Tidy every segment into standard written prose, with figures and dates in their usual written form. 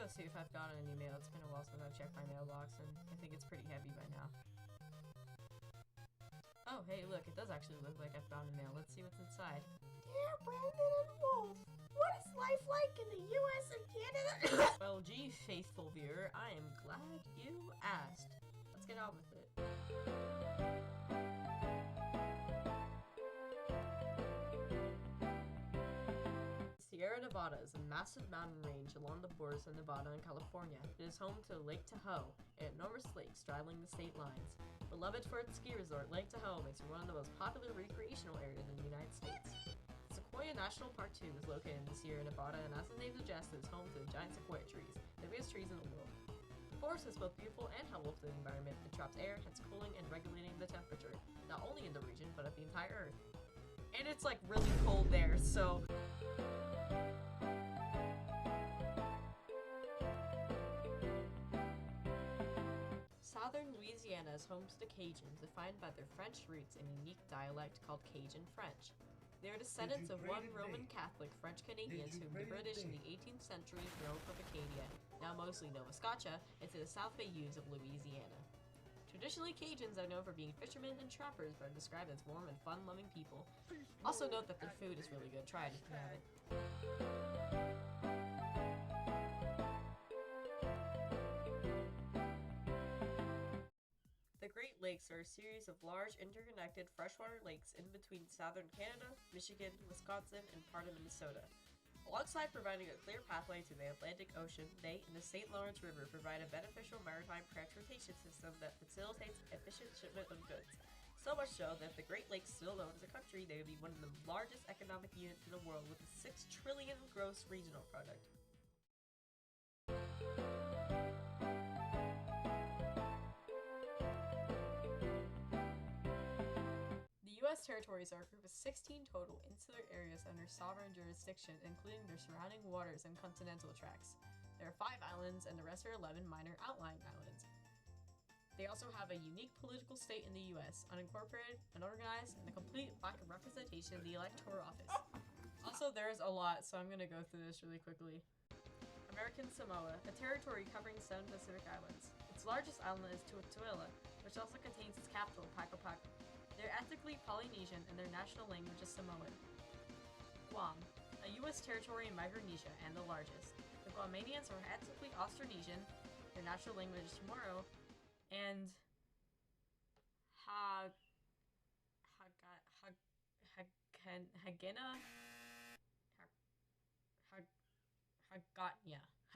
Let's see if I've gotten an email. It's been a while since I've checked my mailbox, and I think it's pretty heavy by now. Oh, hey, look, it does actually look like I've found a mail. Let's see what's inside. Dear Brandon and Wolf, what is life like in the US and Canada? Well, gee, faithful viewer, I am glad you asked. Let's get on with it. Sierra Nevada is a massive mountain range along the borders of Nevada and California. It is home to Lake Tahoe, an enormous lake straddling the state lines. Beloved for its ski resort, Lake Tahoe makes it one of the most popular recreational areas in the United States. Sequoia National Park 2 is located in the Sierra Nevada, and as the name suggests, it is home to the giant sequoia trees, the biggest trees in the world. The forest is both beautiful and helpful to the environment. It traps air, hence cooling and regulating the temperature, not only in the region, but of the entire Earth. And it's like really cold there, so... Southern Louisiana is home to the Cajuns, defined by their French roots and unique dialect called Cajun French. They are descendants of one Roman Catholic French Canadians whom the British in the 18th century drove from Acadia, now mostly Nova Scotia, into the South Bayous of Louisiana. Traditionally, Cajuns are known for being fishermen and trappers, but are described as warm and fun-loving people. Also note that their food is really good. Try it if you haven't. The Great Lakes are a series of large, interconnected freshwater lakes in between southern Canada, Michigan, Wisconsin, and part of Minnesota. Alongside providing a clear pathway to the Atlantic Ocean, they and the St. Lawrence River provide a beneficial maritime transportation system that facilitates efficient shipment of goods. So much so that if the Great Lakes still known as a country, they would be one of the largest economic units in the world with a $6 trillion gross regional product. The U.S. territories are a group of 16 total insular areas under sovereign jurisdiction, including their surrounding waters and continental tracts. There are 5 islands, and the rest are 11 minor outlying islands. They also have a unique political state in the U.S., unincorporated, unorganized, and a complete lack of representation in the electoral office. Also, there's a lot, so I'm going to go through this really quickly. American Samoa, a territory covering 7 Pacific islands. Its largest island is Tutuila, which also contains its capital, Paco Paco. They're ethnically Polynesian, and their national language is Samoan. Guam, a U.S. territory in Micronesia and the largest. The Guamanians are ethnically Austronesian, their national language is Chamorro, and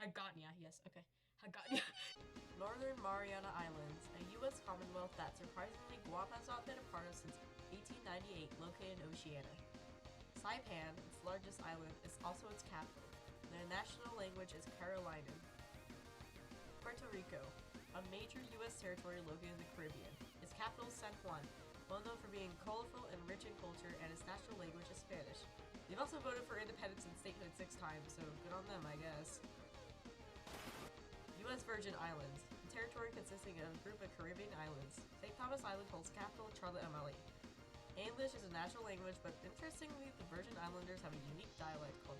Hagatnia, yes, okay. Hagatnia. Northern Mariana Islands, a U.S. Commonwealth that surprisingly Guam has not been a part of since 1898, located in Oceania. Saipan, its largest island, is also its capital. Their national language is Carolinian. Puerto Rico, a major U.S. territory located in the Caribbean. Its capital is San Juan, well known for being colorful and rich in culture, and its national language is Spanish. They've also voted for independence and statehood 6 times, so good on them, I guess. U.S. Virgin Islands, a territory consisting of a group of Caribbean islands. St. Thomas Island holds capital Charlotte Amalie. English is a national language, but interestingly, the Virgin Islanders have a unique dialect called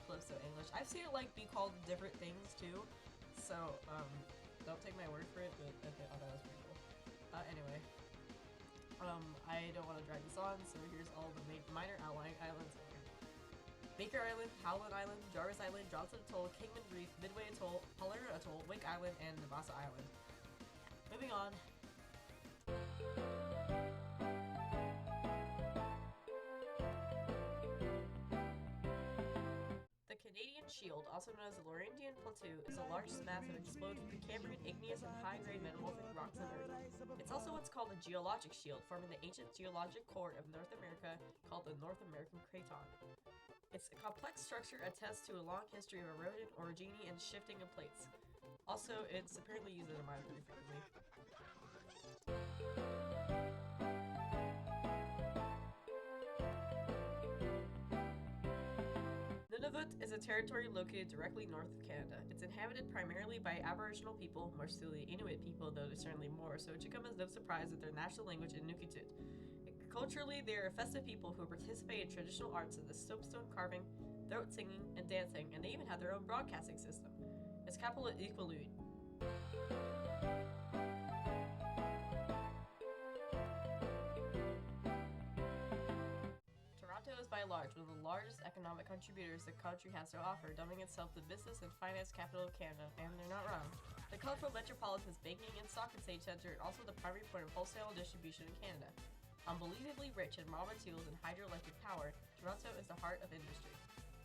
Calypso English. I've seen it be called different things too, so don't take my word for it, but I thought that was pretty cool. Anyway, I don't want to drag this on, so here's all the minor outlying islands. Baker Island, Howland Island, Jarvis Island, Johnson Atoll, Kingman Reef, Midway Atoll, Palera Atoll, Wake Island, and Navassa Island. Moving on. The Canadian Shield, also known as the Laurentian Plateau, is the largest mass of exploded Precambrian, igneous, and high-grade metamorphic rocks on Earth. It's also what's called a geologic shield, forming the ancient geologic core of North America, called the North American Craton. Its complex structure attests to a long history of erosion, orogeny, and shifting of plates. Also, it's apparently used as a mine pretty frequently. Nunavut is a territory located directly north of Canada. It's inhabited primarily by Aboriginal people, mostly Inuit people, though there's certainly more, so it should come as no surprise that their national language is Inuktitut. Culturally, they are a festive people who participate in traditional arts such as soapstone carving, throat singing, and dancing, and they even have their own broadcasting system. Its capital is Iqaluit. Toronto is by large one of the largest economic contributors the country has to offer, dubbing itself the business and finance capital of Canada, and they're not wrong. The colorful metropolitan's banking and stock exchange center, and also the primary point of wholesale distribution in Canada. Unbelievably rich in raw materials and hydroelectric power, Toronto is the heart of industry.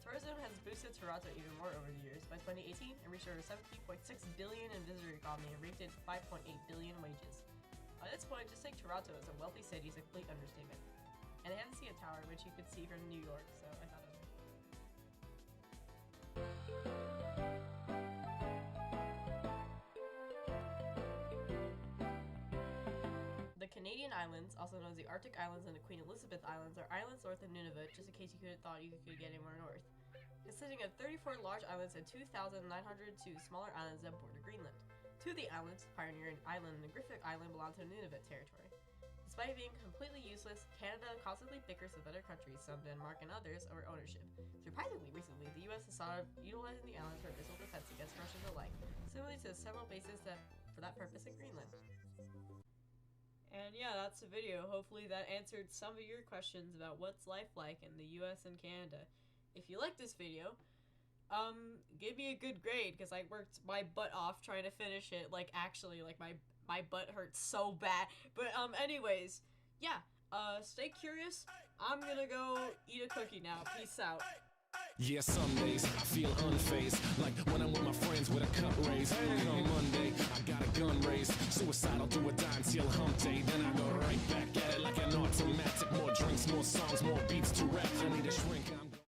Tourism has boosted Toronto even more over the years. By 2018, it reached over $17.6 billion in visitor economy and raked in $5.8 billion in wages. By this point, just saying Toronto is a wealthy city is a complete understatement. And they had to see a tower, which you could see from New York, so I thought it was. The Canadian Islands, also known as the Arctic Islands and the Queen Elizabeth Islands, are islands north of Nunavut, just in case you could have thought you could get anywhere north. Consisting of 34 large islands and 2,902 smaller islands that border Greenland. Two of the islands, Pioneer Island and Griffith Island, belong to Nunavut territory. Despite being completely useless, Canada constantly bickers with other countries, some Denmark and others, over ownership. Surprisingly, recently, the US has started utilizing the islands for missile defense against Russians alike, similarly to several bases for that purpose in Greenland. And yeah, that's the video. Hopefully that answered some of your questions about what's life like in the US and Canada. If you like this video, give me a good grade, because I worked my butt off trying to finish it. Like, actually, like, my butt hurts so bad. But, anyways, yeah, stay curious. I'm gonna go eat a cookie now. Peace out. Yeah, some days I feel unfazed, like when I'm with my friends with a cup raised. Come Monday, I got a gun raised, suicidal to a dime till hump day. Then I go right back at it like an automatic. More drinks, more songs, more beats to rap.